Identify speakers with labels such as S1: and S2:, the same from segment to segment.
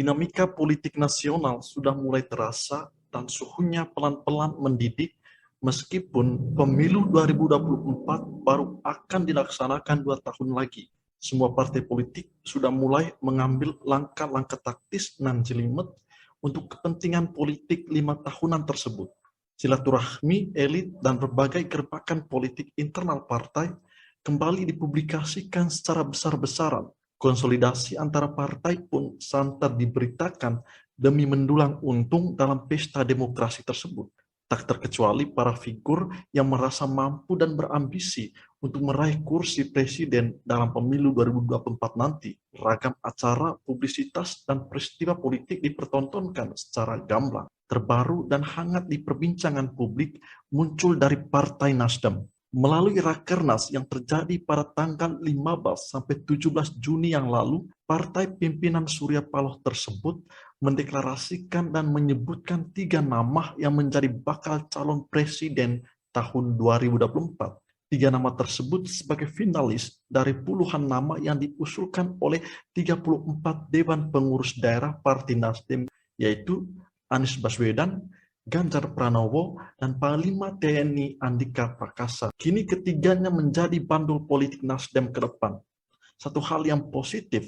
S1: Dinamika politik nasional sudah mulai terasa dan suhunya pelan-pelan mendidih meskipun pemilu 2024 baru akan dilaksanakan 2 tahun lagi. Semua partai politik sudah mulai mengambil langkah-langkah taktis nan jelimet untuk kepentingan politik 5 tahunan tersebut. Silaturahmi elit dan berbagai gerbakan politik internal partai kembali dipublikasikan secara besar-besaran. Konsolidasi antara partai pun santer diberitakan demi mendulang untung dalam pesta demokrasi tersebut. Tak terkecuali para figur yang merasa mampu dan berambisi untuk meraih kursi presiden dalam pemilu 2024 nanti. Ragam acara, publisitas, dan peristiwa politik dipertontonkan secara gamblang, terbaru dan hangat di perbincangan publik muncul dari Partai Nasdem. Melalui Rakernas yang terjadi pada tanggal 15 sampai 17 Juni yang lalu, partai pimpinan Surya Paloh tersebut mendeklarasikan dan menyebutkan 3 nama yang menjadi bakal calon presiden tahun 2024. 3 nama tersebut sebagai finalis dari puluhan nama yang diusulkan oleh 34 Dewan Pengurus Daerah Partai Nasdem, yaitu Anies Baswedan, Ganjar Pranowo, dan Panglima TNI Andika Prakasa. Kini ketiganya menjadi bandul politik Nasdem ke depan. Satu hal yang positif,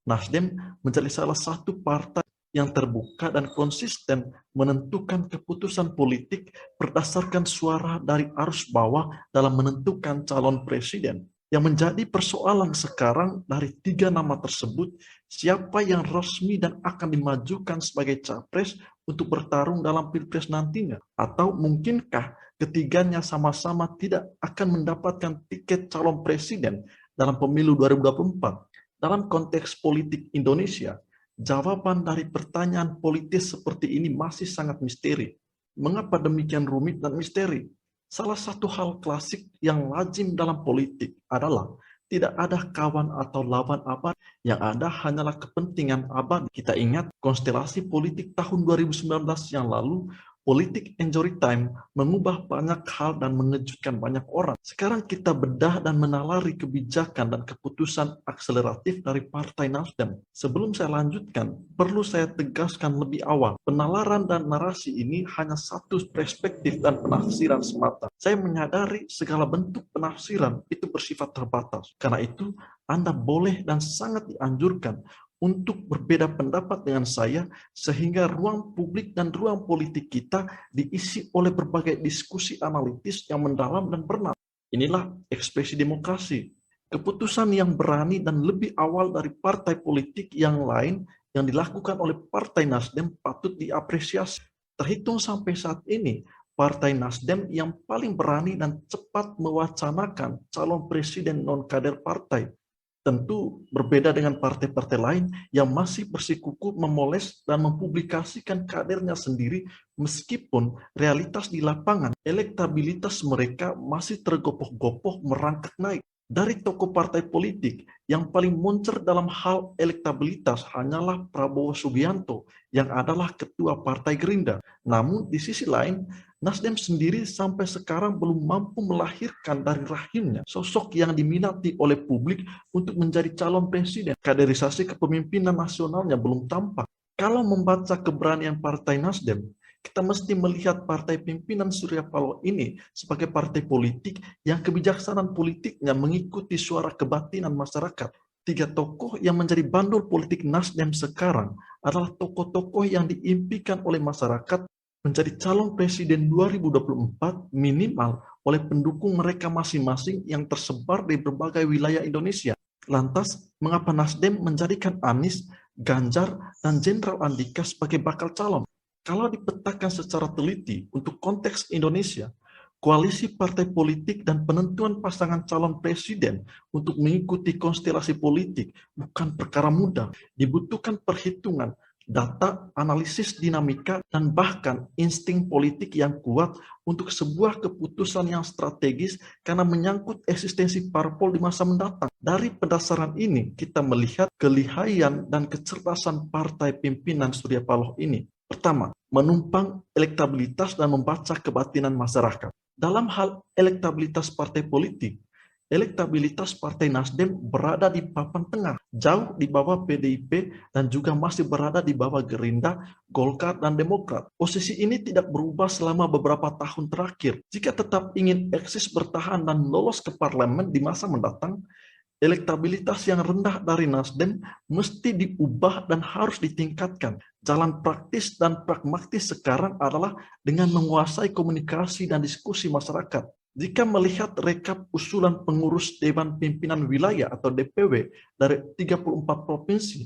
S1: Nasdem menjadi salah satu partai yang terbuka dan konsisten menentukan keputusan politik berdasarkan suara dari arus bawah dalam menentukan calon presiden. Yang menjadi persoalan sekarang dari 3 nama tersebut, siapa yang resmi dan akan dimajukan sebagai capres untuk bertarung dalam pilpres nantinya? Atau mungkinkah ketiganya sama-sama tidak akan mendapatkan tiket calon presiden dalam pemilu 2024? Dalam konteks politik Indonesia, jawaban dari pertanyaan politis seperti ini masih sangat misteri. Mengapa demikian rumit dan misteri? Salah satu hal klasik yang lazim dalam politik adalah tidak ada kawan atau lawan abadi, yang ada hanyalah kepentingan abadi. Kita ingat konstelasi politik tahun 2019 yang lalu, politik injury time mengubah banyak hal dan mengejutkan banyak orang. Sekarang kita bedah dan menalari kebijakan dan keputusan akseleratif dari Partai Nasdem. Sebelum saya lanjutkan, perlu saya tegaskan lebih awal, penalaran dan narasi ini hanya satu perspektif dan penafsiran semata. Saya menyadari segala bentuk penafsiran itu bersifat terbatas. Karena itu, Anda boleh dan sangat dianjurkan untuk berbeda pendapat dengan saya, sehingga ruang publik dan ruang politik kita diisi oleh berbagai diskusi analitis yang mendalam dan bernalar. Inilah ekspresi demokrasi. Keputusan yang berani dan lebih awal dari partai politik yang lain yang dilakukan oleh Partai Nasdem patut diapresiasi. Terhitung sampai saat ini, Partai Nasdem yang paling berani dan cepat mewacanakan calon presiden non-kader partai. Tentu berbeda dengan partai-partai lain yang masih bersikukuh memoles dan mempublikasikan kadernya sendiri, meskipun realitas di lapangan elektabilitas mereka masih tergopoh-gopoh merangkak naik. Dari tokoh partai politik yang paling moncer dalam hal elektabilitas hanyalah Prabowo Subianto yang adalah ketua Partai Gerindra. Namun di sisi lain, Nasdem sendiri sampai sekarang belum mampu melahirkan dari rahimnya sosok yang diminati oleh publik untuk menjadi calon presiden. Kaderisasi kepemimpinan nasionalnya belum tampak. Kalau membaca keberanian Partai Nasdem, kita mesti melihat partai pimpinan Surya Paloh ini sebagai partai politik yang kebijaksanaan politiknya mengikuti suara kebatinan masyarakat. 3 tokoh yang menjadi bandul politik Nasdem sekarang adalah tokoh-tokoh yang diimpikan oleh masyarakat menjadi calon presiden 2024 minimal oleh pendukung mereka masing-masing yang tersebar di berbagai wilayah Indonesia. Lantas, mengapa Nasdem menjadikan Anies, Ganjar, dan Jenderal Andika sebagai bakal calon? Kalau dipetakan secara teliti untuk konteks Indonesia, koalisi partai politik dan penentuan pasangan calon presiden untuk mengikuti konstelasi politik bukan perkara mudah. Dibutuhkan perhitungan, data, analisis dinamika, dan bahkan insting politik yang kuat untuk sebuah keputusan yang strategis karena menyangkut eksistensi parpol di masa mendatang. Dari pendasaran ini, kita melihat kelihayan dan kecerdasan partai pimpinan Surya Paloh ini. Pertama, menumpang elektabilitas dan membaca kebatinan masyarakat. Dalam hal elektabilitas partai politik, elektabilitas Partai Nasdem berada di papan tengah, jauh di bawah PDIP dan juga masih berada di bawah Gerindra, Golkar, dan Demokrat. Posisi ini tidak berubah selama beberapa tahun terakhir. Jika tetap ingin eksis bertahan dan lolos ke parlemen di masa mendatang, elektabilitas yang rendah dari Nasdem mesti diubah dan harus ditingkatkan. Jalan praktis dan pragmatis sekarang adalah dengan menguasai komunikasi dan diskusi masyarakat. Jika melihat rekap usulan pengurus Dewan Pimpinan Wilayah atau DPW dari 34 provinsi,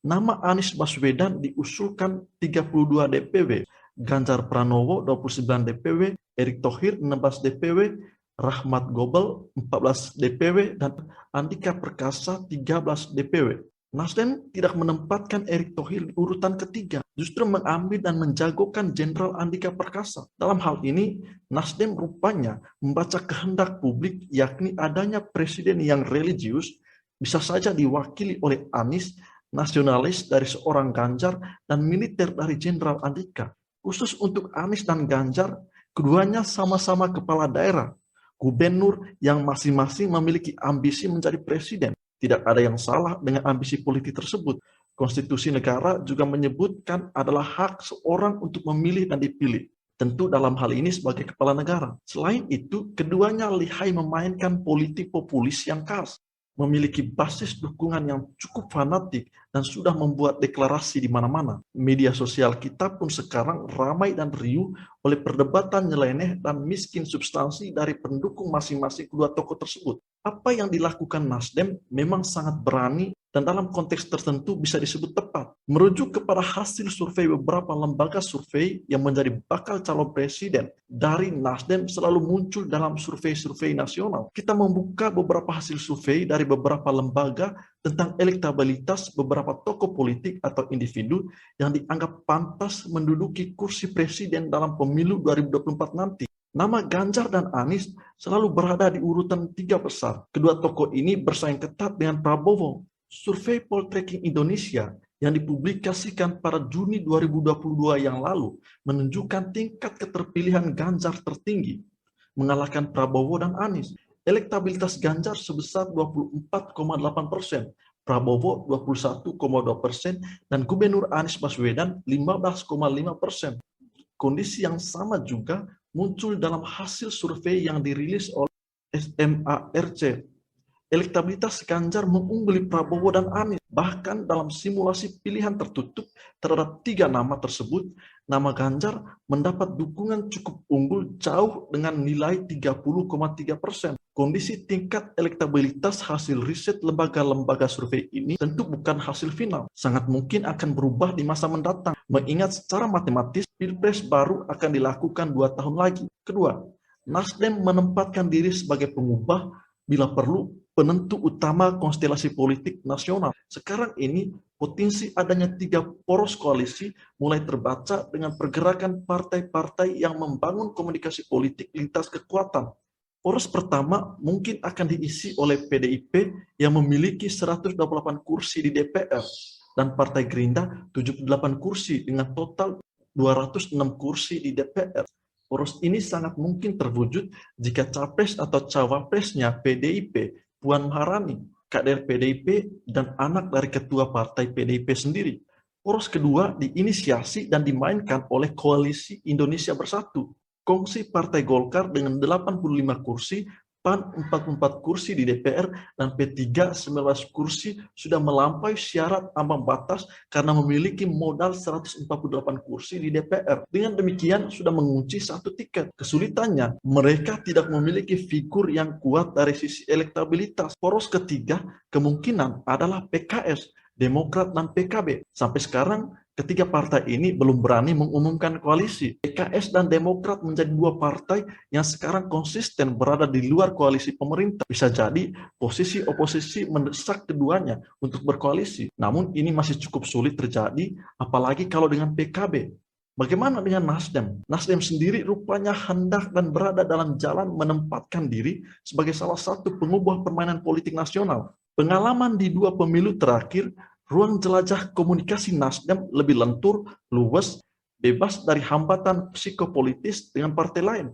S1: nama Anies Baswedan diusulkan 32 DPW, Ganjar Pranowo 29 DPW, Erick Thohir 16 DPW, Rahmat Gobel 14 DPW, dan Andika Perkasa 13 DPW. Nasdem tidak menempatkan Erick Thohir di urutan ketiga, justru mengambil dan menjagokan Jenderal Andika Perkasa. Dalam hal ini, Nasdem rupanya membaca kehendak publik, yakni adanya presiden yang religius, bisa saja diwakili oleh Anies, nasionalis dari seorang Ganjar, dan militer dari Jenderal Andika. Khusus untuk Anies dan Ganjar, keduanya sama-sama kepala daerah, gubernur yang masing-masing memiliki ambisi menjadi presiden. Tidak ada yang salah dengan ambisi politik tersebut. Konstitusi negara juga menyebutkan adalah hak seorang untuk memilih dan dipilih. Tentu dalam hal ini sebagai kepala negara. Selain itu, keduanya lihai memainkan politik populis yang khas, memiliki basis dukungan yang cukup fanatik dan sudah membuat deklarasi di mana-mana. Media sosial kita pun sekarang ramai dan riuh oleh perdebatan nyeleneh dan miskin substansi dari pendukung masing-masing kedua tokoh tersebut. Apa yang dilakukan Nasdem memang sangat berani dan dalam konteks tertentu bisa disebut tepat. Merujuk kepada hasil survei beberapa lembaga survei yang menjadi bakal calon presiden dari Nasdem selalu muncul dalam survei-survei nasional. Kita membuka beberapa hasil survei dari beberapa lembaga tentang elektabilitas beberapa tokoh politik atau individu yang dianggap pantas menduduki kursi presiden dalam pemilu 2024 nanti. Nama Ganjar dan Anies selalu berada di urutan 3 besar. Kedua tokoh ini bersaing ketat dengan Prabowo. Survei Poltreking Indonesia yang dipublikasikan pada Juni 2022 yang lalu menunjukkan tingkat keterpilihan Ganjar tertinggi, mengalahkan Prabowo dan Anies. Elektabilitas Ganjar sebesar 24,8%, Prabowo 21,2%, dan Gubernur Anies Baswedan 15,5%. Kondisi yang sama juga muncul dalam hasil survei yang dirilis oleh SMARC. Elektabilitas Ganjar mengungguli Prabowo dan Anies. Bahkan dalam simulasi pilihan tertutup terhadap 3 nama tersebut, nama Ganjar mendapat dukungan cukup unggul jauh dengan nilai 30,3%. Kondisi tingkat elektabilitas hasil riset lembaga-lembaga survei ini tentu bukan hasil final. Sangat mungkin akan berubah di masa mendatang, mengingat secara matematis Pilpres baru akan dilakukan 2 tahun lagi. Kedua, Nasdem menempatkan diri sebagai pengubah, bila perlu penentu utama konstelasi politik nasional. Sekarang ini potensi adanya 3 poros koalisi mulai terbaca dengan pergerakan partai-partai yang membangun komunikasi politik lintas kekuatan. Poros pertama mungkin akan diisi oleh PDIP yang memiliki 128 kursi di DPR dan Partai Gerindra 78 kursi dengan total 206 kursi di DPR. Poros ini sangat mungkin terwujud jika capres atau cawapresnya PDIP, Puan Maharani, kader PDIP, dan anak dari ketua partai PDIP sendiri. Poros kedua diinisiasi dan dimainkan oleh Koalisi Indonesia Bersatu. Kongsi Partai Golkar dengan 85 kursi, PAN 44 kursi di DPR, dan P3 19 kursi sudah melampaui syarat ambang batas karena memiliki modal 148 kursi di DPR. Dengan demikian sudah mengunci 1 tiket. Kesulitannya, mereka tidak memiliki figur yang kuat dari sisi elektabilitas. Poros ketiga kemungkinan adalah PKS, Demokrat, dan PKB. Sampai sekarang, ketiga partai ini belum berani mengumumkan koalisi. PKS dan Demokrat menjadi 2 partai yang sekarang konsisten berada di luar koalisi pemerintah. Bisa jadi posisi oposisi mendesak keduanya untuk berkoalisi. Namun ini masih cukup sulit terjadi, apalagi kalau dengan PKB. Bagaimana dengan Nasdem? Nasdem sendiri rupanya hendak dan berada dalam jalan menempatkan diri sebagai salah satu pengubah permainan politik nasional. Pengalaman di 2 pemilu terakhir, ruang jelajah komunikasi Nasdem lebih lentur, luas, bebas dari hambatan psikopolitis dengan partai lain.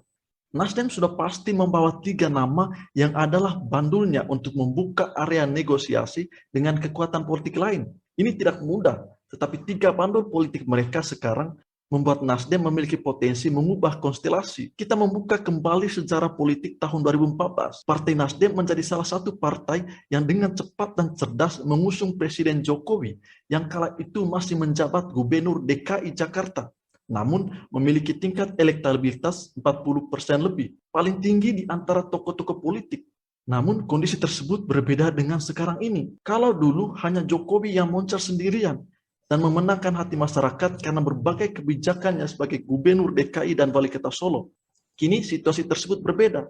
S1: Nasdem sudah pasti membawa 3 nama yang adalah bandulnya untuk membuka area negosiasi dengan kekuatan politik lain. Ini tidak mudah, tetapi 3 bandul politik mereka sekarang membuat Nasdem memiliki potensi mengubah konstelasi. Kita membuka kembali sejarah politik tahun 2014. Partai Nasdem menjadi salah satu partai yang dengan cepat dan cerdas mengusung Presiden Jokowi yang kala itu masih menjabat Gubernur DKI Jakarta, namun memiliki tingkat elektabilitas 40% lebih, paling tinggi di antara tokoh-tokoh politik. Namun kondisi tersebut berbeda dengan sekarang ini. Kalau dulu hanya Jokowi yang moncer sendirian dan memenangkan hati masyarakat karena berbagai kebijakannya sebagai Gubernur DKI dan Wali Kota Solo. Kini situasi tersebut berbeda.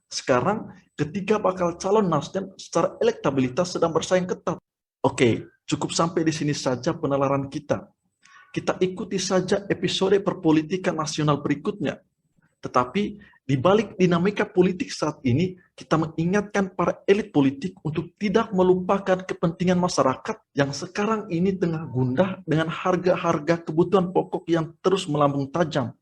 S1: Sekarang ketiga bakal calon Nasdem secara elektabilitas sedang bersaing ketat. Oke, cukup sampai di sini saja penalaran kita. Kita ikuti saja episode perpolitikan nasional berikutnya. Tetapi di balik dinamika politik saat ini, kita mengingatkan para elit politik untuk tidak melupakan kepentingan masyarakat yang sekarang ini tengah gundah dengan harga-harga kebutuhan pokok yang terus melambung tajam.